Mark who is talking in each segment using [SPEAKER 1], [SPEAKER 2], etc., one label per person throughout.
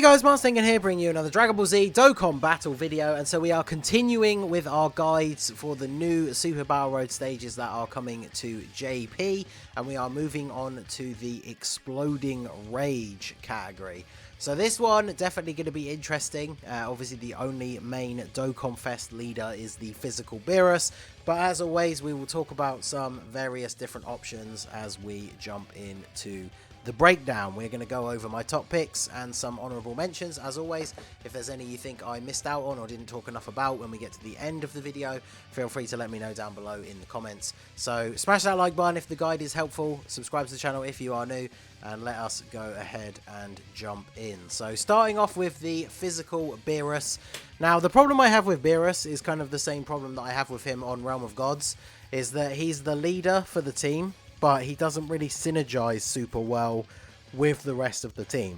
[SPEAKER 1] Hey guys, Marstingan here, bringing you another Dragon Ball Z Dokkan battle video, and so we are continuing with our guides for the new Super Battle Road stages that are coming to JP, and we are moving on to the Exploding Rage category. So this one, definitely going to be interesting. Obviously the only main Dokkan Fest leader is the physical Beerus, but as always we will talk about some various different options as we jump into the breakdown. We're going to go over my top picks and some honourable mentions. As always, if there's any you think I missed out on or didn't talk enough about when we get to the end of the video, feel free to let me know down below in the comments. So smash that like button if the guide is helpful, subscribe to the channel if you are new, and let us go ahead and jump in. So starting off with the physical Beerus. Now the problem I have with Beerus is kind of the same problem that I have with him on Realm of Gods, is that he's the leader for the team, but he doesn't really synergize super well with the rest of the team.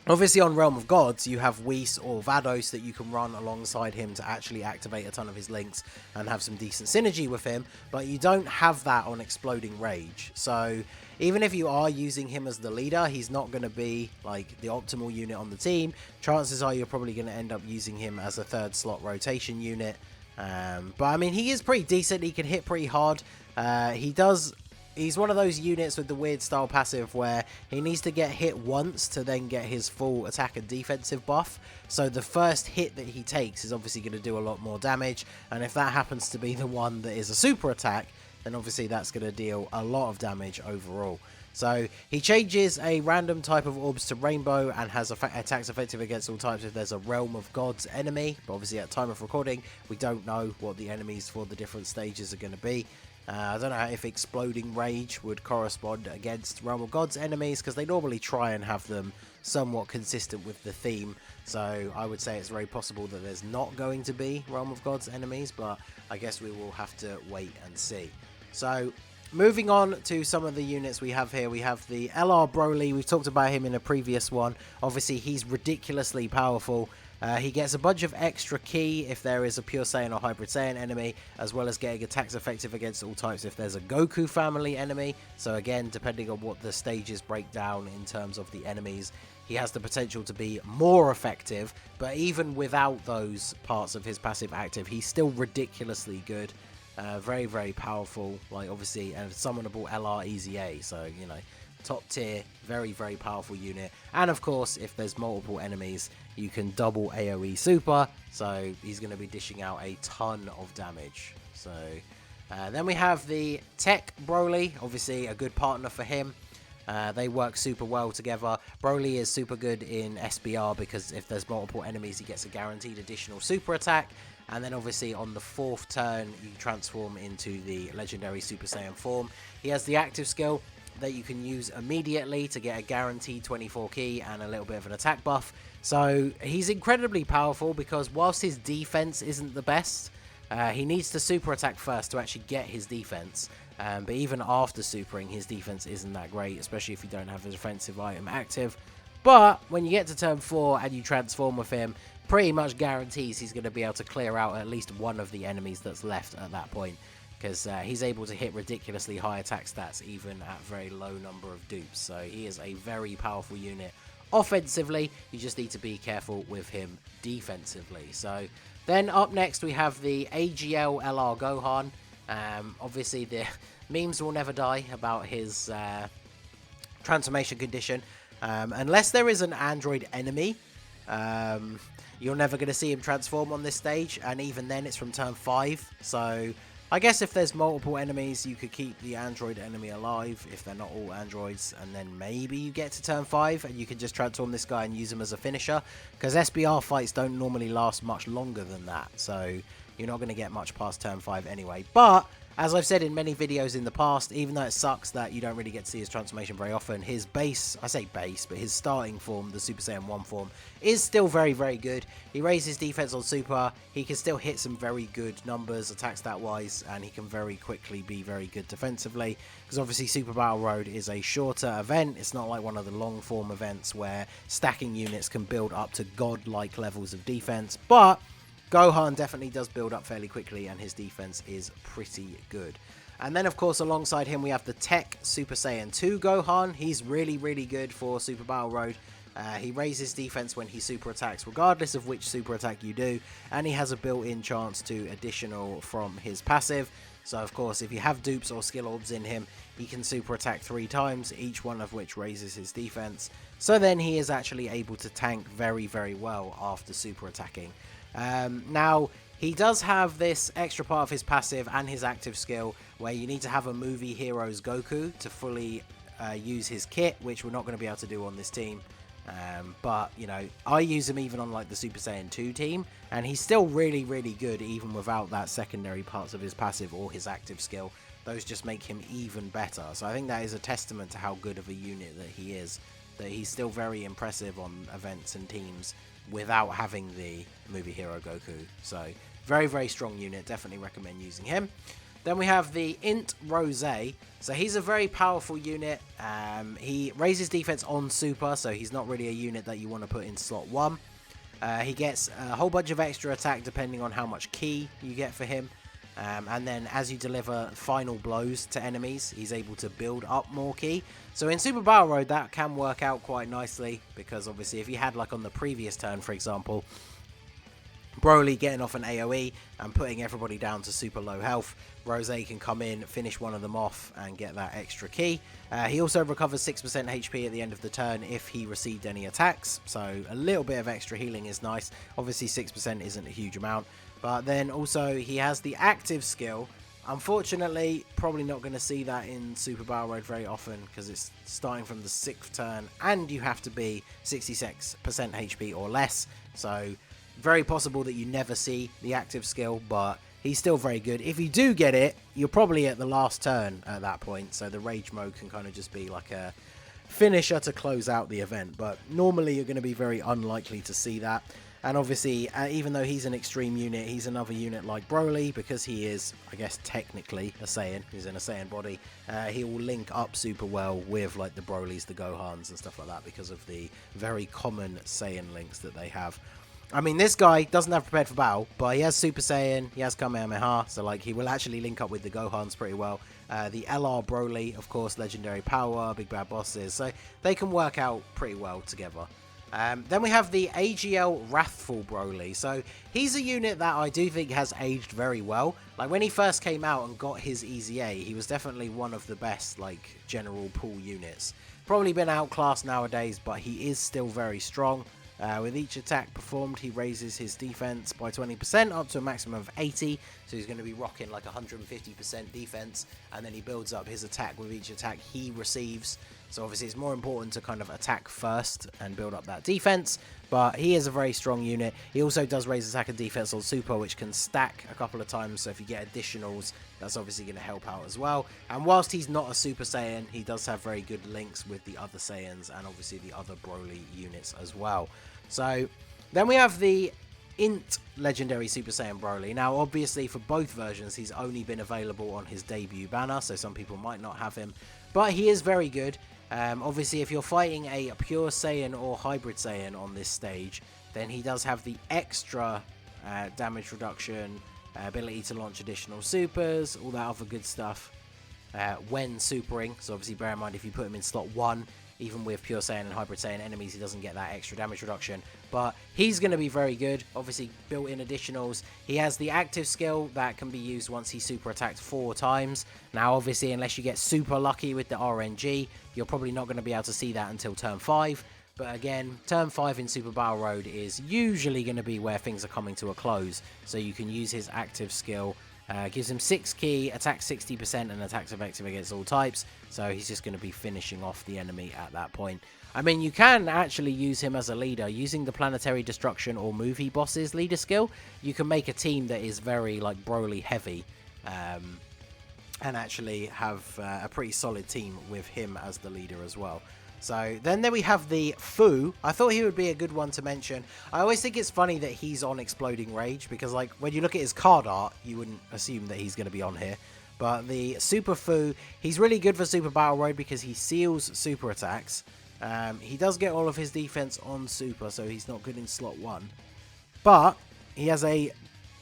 [SPEAKER 1] Obviously on Realm of Gods you have Whis or Vados that you can run alongside him to actually activate a ton of his links and have some decent synergy with him, but you don't have that on Exploding Rage. So even if you are using him as the leader, he's not going to be like the optimal unit on the team. Chances are you're probably going to end up using him as a third slot rotation unit. But I mean, he is pretty decent. He can hit pretty hard. He's one of those units with the weird style passive where he needs to get hit once to then get his full attack and defensive buff. So the first hit that he takes is obviously going to do a lot more damage. And if that happens to be the one that is a super attack, then obviously that's going to deal a lot of damage overall. So he changes a random type of orbs to rainbow and has attacks effective against all types if there's a Realm of Gods enemy. But obviously at time of recording, we don't know what the enemies for the different stages are going to be. I don't know if Exploding Rage would correspond against Realm of Gods enemies, because they normally try and have them somewhat consistent with the theme. So I would say it's very possible that there's not going to be Realm of Gods enemies, but I guess we will have to wait and see. So moving on to some of the units we have here, we have the LR Broly. We've talked about him in a previous one. Obviously he's ridiculously powerful. He gets a bunch of extra ki if there is a Pure Saiyan or Hybrid Saiyan enemy, as well as getting attacks effective against all types if there's a Goku family enemy. So again, depending on what the stages break down in terms of the enemies, he has the potential to be more effective. But even without those parts of his passive active, he's still ridiculously good. Very, very powerful. Like obviously, and summonable LR Easy A. So, you know, top tier, very, very powerful unit. And of course, if there's multiple enemies, you can double AoE super, so he's going to be dishing out a ton of damage. So then we have the Tech Broly, obviously a good partner for him. They work super well together. Broly is super good in SBR because if there's multiple enemies, he gets a guaranteed additional super attack. And then obviously on the 4th turn, you transform into the Legendary Super Saiyan form. He has the active skill that you can use immediately to get a guaranteed 24 ki and a little bit of an attack buff. So he's incredibly powerful because whilst his defense isn't the best, he needs to super attack first to actually get his defense. But even after supering, his defense isn't that great, especially if you don't have a defensive item active. But when you get to turn 4 and you transform with him, pretty much guarantees he's going to be able to clear out at least one of the enemies that's left at that point, because he's able to hit ridiculously high attack stats even at very low number of dupes. So he is a very powerful unit offensively. You just need to be careful with him defensively. So then up next we have the AGL LR Gohan. Obviously the memes will never die about his transformation condition. Unless there is an android enemy, you're never going to see him transform on this stage, and even then it's from turn 5. So I guess if there's multiple enemies, you could keep the android enemy alive if they're not all androids, and then maybe you get to turn 5 and you can just transform this guy and use him as a finisher, because SBR fights don't normally last much longer than that, so you're not going to get much past turn 5 anyway. But as I've said in many videos in the past, even though it sucks that you don't really get to see his transformation very often, his base, I say base, but his starting form, the Super Saiyan 1 form, is still very, very good. He raises defense on Super, he can still hit some very good numbers attack stat wise, and he can very quickly be very good defensively, because obviously Super Battle Road is a shorter event. It's not like one of the long form events where stacking units can build up to godlike levels of defense, but Gohan definitely does build up fairly quickly, and his defense is pretty good. And then, of course, alongside him, we have the Tech Super Saiyan 2 Gohan. He's really, really good for Super Battle Road. He raises defense when he super attacks, regardless of which super attack you do, and he has a built-in chance to additional from his passive. So of course, if you have dupes or skill orbs in him, he can super attack 3 times, each one of which raises his defense. So then he is actually able to tank very, very well after super attacking. Now, he does have this extra part of his passive and his active skill where you need to have a movie hero's Goku to fully use his kit, which we're not going to be able to do on this team. But, you know, I use him even on like the Super Saiyan 2 team, and he's still really, really good even without that secondary parts of his passive or his active skill. Those just make him even better. So I think that is a testament to how good of a unit that he is, that he's still very impressive on events and teams without having the movie hero Goku. So very, very strong unit. Definitely recommend using him. Then we have the Int Rose. So he's a very powerful unit. He raises defense on super, so he's not really a unit that you want to put in slot 1. He gets a whole bunch of extra attack depending on how much ki you get for him. And then as you deliver final blows to enemies, he's able to build up more ki. So in Super Battle Road, that can work out quite nicely, because obviously if you had, like on the previous turn, for example, Broly getting off an AoE and putting everybody down to super low health, Rose can come in, finish one of them off and get that extra ki. He also recovers 6% HP at the end of the turn if he received any attacks, so a little bit of extra healing is nice. Obviously 6% isn't a huge amount, but then also he has the active skill. Unfortunately, probably not going to see that in Super Battle Road very often, because it's starting from the 6th turn and you have to be 66% HP or less, so very possible that you never see the active skill, but he's still very good. If you do get it, you're probably at the last turn at that point, so the rage mode can kind of just be like a finisher to close out the event, but normally you're going to be very unlikely to see that. And obviously, even though he's an extreme unit, he's another unit like Broly, because he is, I guess, technically a Saiyan. He's in a Saiyan body. He will link up super well with like the Brolys, the Gohans and stuff like that, because of the very common Saiyan links that they have. I mean, this guy doesn't have Prepared for Battle, but he has Super Saiyan, he has Kamehameha, so like he will actually link up with the Gohans pretty well. The LR Broly, of course, Legendary Power, Big Bad Bosses, so they can work out pretty well together. Then we have the AGL Wrathful Broly. So he's a unit that I do think has aged very well. Like when he first came out and got his EZA, he was definitely one of the best like general pool units. Probably been outclassed nowadays, but he is still very strong. With each attack performed, he raises his defense by 20% up to a maximum of 80. So he's going to be rocking like 150% defense, and then he builds up his attack with each attack he receives. So obviously it's more important to kind of attack first and build up that defense, but he is a very strong unit. He also does raise attack and defense on super, which can stack a couple of times, so if you get additionals, that's obviously going to help out as well. And whilst he's not a Super Saiyan, he does have very good links with the other Saiyans and obviously the other Broly units as well. So then we have the INT Legendary Super Saiyan Broly. Now obviously for both versions he's only been available on his debut banner, so some people might not have him, but he is very good. Obviously if you're fighting a pure Saiyan or hybrid Saiyan on this stage, then he does have the extra damage reduction, ability to launch additional supers, all that other good stuff when supering. So obviously bear in mind, if you put him in slot 1, even with pure Saiyan and hybrid Saiyan enemies, he doesn't get that extra damage reduction, but he's going to be very good. Obviously built-in additionals. He has the active skill that can be used once he's super attacked 4 times. Now obviously unless you get super lucky with the RNG, you're probably not going to be able to see that until turn 5. But again, turn 5 in Super Battle Road is usually going to be where things are coming to a close, so you can use his active skill. Gives him 6 ki, attacks 60%, and attacks effective against all types. So he's just going to be finishing off the enemy at that point. I mean, you can actually use him as a leader. Using the Planetary Destruction or Movie Bosses leader skill, you can make a team that is very, like, Broly heavy. And actually have a pretty solid team with him as the leader as well. So then there we have the Fu. I thought he would be a good one to mention. I always think it's funny that he's on Exploding Rage, because like when you look at his card art, you wouldn't assume that he's going to be on here. But the Superfoo, he's really good for Super Battle Road because he seals super attacks. He does get all of his defense on super, so he's not good in slot 1. But he has a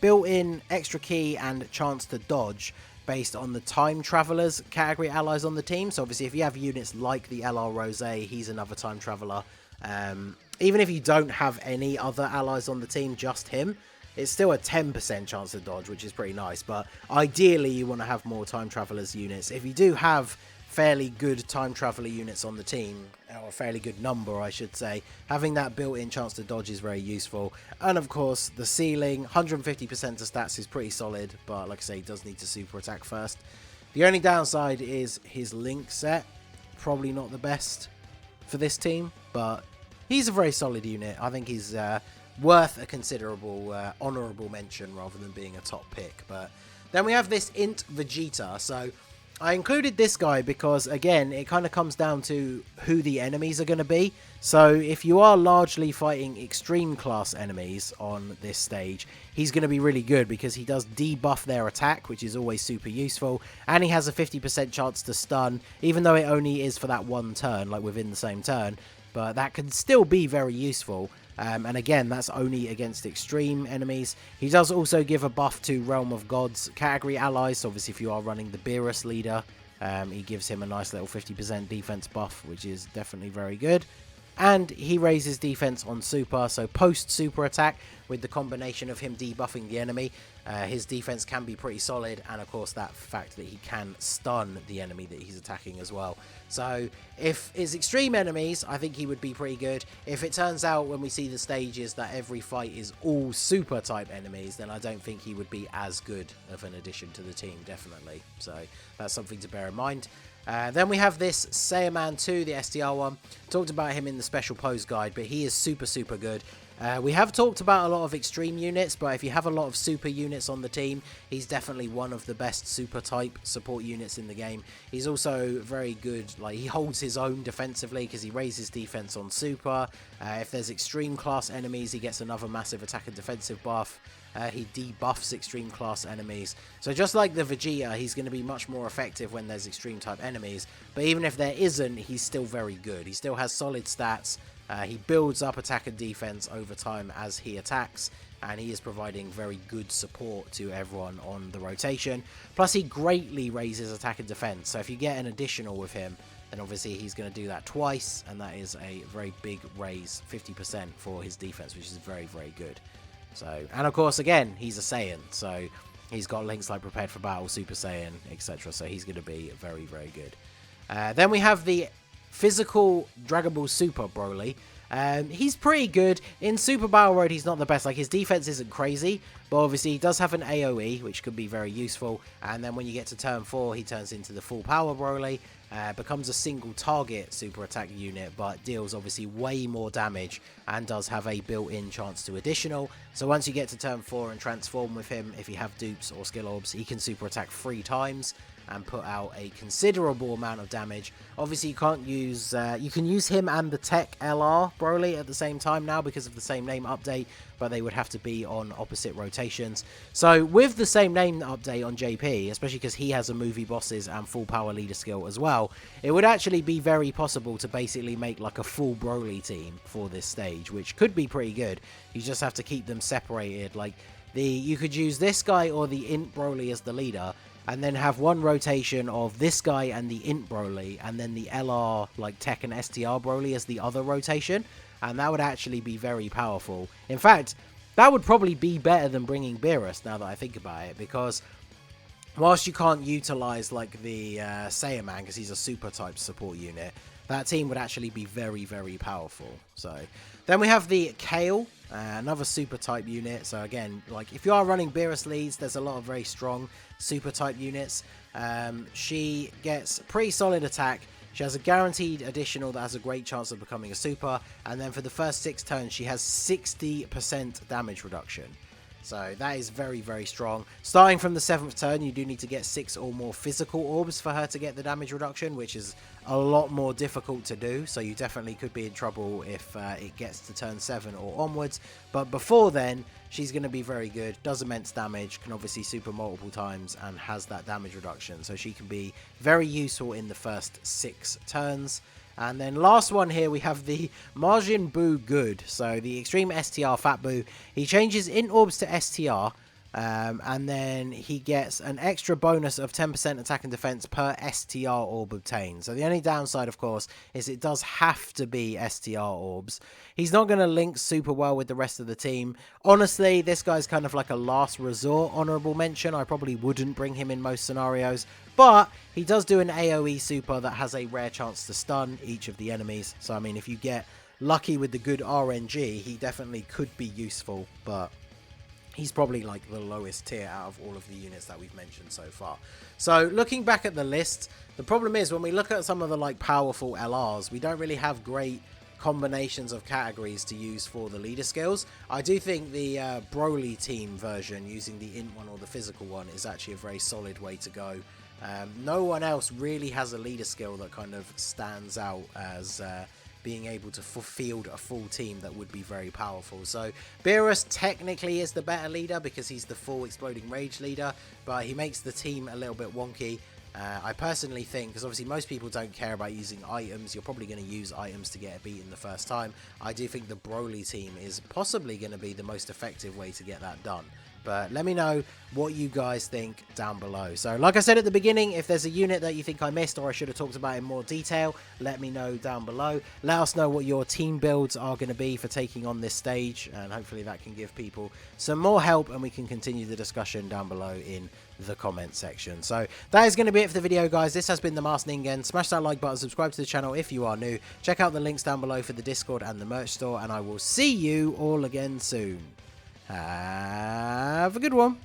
[SPEAKER 1] built-in extra ki and chance to dodge based on the time travelers category allies on the team. So obviously if you have units like the LR Rose, he's another time traveler. Even if you don't have any other allies on the team, just him, it's still a 10% chance to dodge, which is pretty nice. But ideally, you want to have more time travelers units. If you do have fairly good time traveler units on the team, or a fairly good number, I should say, having that built-in chance to dodge is very useful. And of course, the ceiling, 150% to stats is pretty solid, but like I say, he does need to super attack first. The only downside is his link set. Probably not the best for this team, but he's a very solid unit. I think he's worth a considerable honourable mention rather than being a top pick. But then we have this Int Vegeta. So I included this guy because, again, it kind of comes down to who the enemies are going to be. So if you are largely fighting extreme class enemies on this stage, he's going to be really good because he does debuff their attack, which is always super useful. And he has a 50% chance to stun, even though it only is for that one turn, like within the same turn. But that can still be very useful. And again, that's only against extreme enemies. He does also give a buff to Realm of Gods category allies. So obviously, if you are running the Beerus leader, he gives him a nice little 50% defense buff, which is definitely very good. And he raises defense on super, so post super attack with the combination of him debuffing the enemy, his defense can be pretty solid, and of course that fact that he can stun the enemy that he's attacking as well. So if it's extreme enemies, I think he would be pretty good. If it turns out when we see the stages that every fight is all super type enemies, then I don't think he would be as good of an addition to the team, definitely. So that's something to bear in mind. Then we have this Saiyan 2, the STR one. Talked about him in the special pose guide, but he is super, super good. We have talked about a lot of extreme units, but if you have a lot of super units on the team, he's definitely one of the best super type support units in the game. He's also very good, like he holds his own defensively because he raises defense on super. If there's extreme class enemies, he gets another massive attack and defensive buff. He debuffs extreme class enemies. So just like the Vegeta, he's going to be much more effective when there's extreme type enemies. But even if there isn't, he's still very good. He still has solid stats. He builds up attack and defense over time as he attacks. And he is providing very good support to everyone on the rotation. Plus, he greatly raises attack and defense. So if you get an additional with him, then obviously he's going to do that twice. And that is a very big raise, 50% for his defense, which is very, very good. So, and of course, again, he's a Saiyan, so he's got links like Prepared for Battle, Super Saiyan, etc. So he's going to be very, very good. Then we have the physical Dragonball Super Broly. He's pretty good. In Super Battle Road, he's not the best. Like, his defense isn't crazy, but obviously he does have an AoE, which could be very useful. And then when you get to turn 4, he turns into the full power Broly. Becomes a single target super attack unit, but deals obviously way more damage and does have a built-in chance to additional. So once you get to turn 4 and transform with him, if you have dupes or skill orbs, he can super attack 3 times and put out a considerable amount of damage. Obviously, you can't use, you can use him and the Tech LR Broly at the same time now because of the same name update, but they would have to be on opposite rotations. So with the same name update on JP, especially because he has a movie bosses and full power leader skill as well, it would actually be very possible to basically make like a full Broly team for this stage, which could be pretty good. You just have to keep them separated. Like you could use this guy or the Int Broly as the leader, and then have one rotation of this guy and the Int Broly, and then the LR, like Tech and STR Broly as the other rotation, and that would actually be very powerful. In fact, that would probably be better than bringing Beerus, now that I think about it, because whilst you can't utilize like the Saiyan because he's a super type support unit, that team would actually be very, very powerful. So then we have the Kale, another super type unit. So again, like if you are running Beerus leads, there's a lot of very strong super type units. She gets pretty solid attack. She has a guaranteed additional that has a great chance of becoming a super. And then for the first 6 turns, she has 60% damage reduction. So that is very, very strong. Starting from the 7th turn, you do need to get 6 or more physical orbs for her to get the damage reduction, which is a lot more difficult to do. So you definitely could be in trouble if it gets to turn 7 or onwards. But before then, she's going to be very good. Does immense damage, can obviously super multiple times, and has that damage reduction. So she can be very useful in the first 6 turns. And then last one here, we have the Majin Buu Good. So the Extreme STR Fat Buu. He changes Int Orbs to STR, And then he gets an extra bonus of 10% attack and defense per STR orb obtained. So the only downside, of course, is it does have to be STR orbs. He's not going to link super well with the rest of the team. Honestly, this guy's kind of like a last resort honorable mention. I probably wouldn't bring him in most scenarios. But he does do an AoE super that has a rare chance to stun each of the enemies. So, I mean, if you get lucky with the good RNG, he definitely could be useful. But he's probably like the lowest tier out of all of the units that we've mentioned so far. So looking back at the list, the problem is when we look at some of the like powerful LRs, we don't really have great combinations of categories to use for the leader skills. I do think the Broly team version using the int one or the physical one is actually a very solid way to go. No one else really has a leader skill that kind of stands out as being able to field a full team that would be very powerful. So Beerus technically is the better leader because he's the full exploding rage leader, but he makes the team a little bit wonky. I personally think, because obviously most people don't care about using items, you're probably going to use items to get a beaten the first time. I do think the Broly team is possibly going to be the most effective way to get that done. But let me know what you guys think down below. So like I said at the beginning, if there's a unit that you think I missed or I should have talked about in more detail, let me know down below. Let us know what your team builds are going to be for taking on this stage, and hopefully that can give people some more help and we can continue the discussion down below in the comment section. So that is going to be it for the video, guys. This has been the Masked Ningen. Smash that like button, subscribe to the channel if you are new. Check out the links down below for the Discord and the merch store, and I will see you all again soon. Have a good one.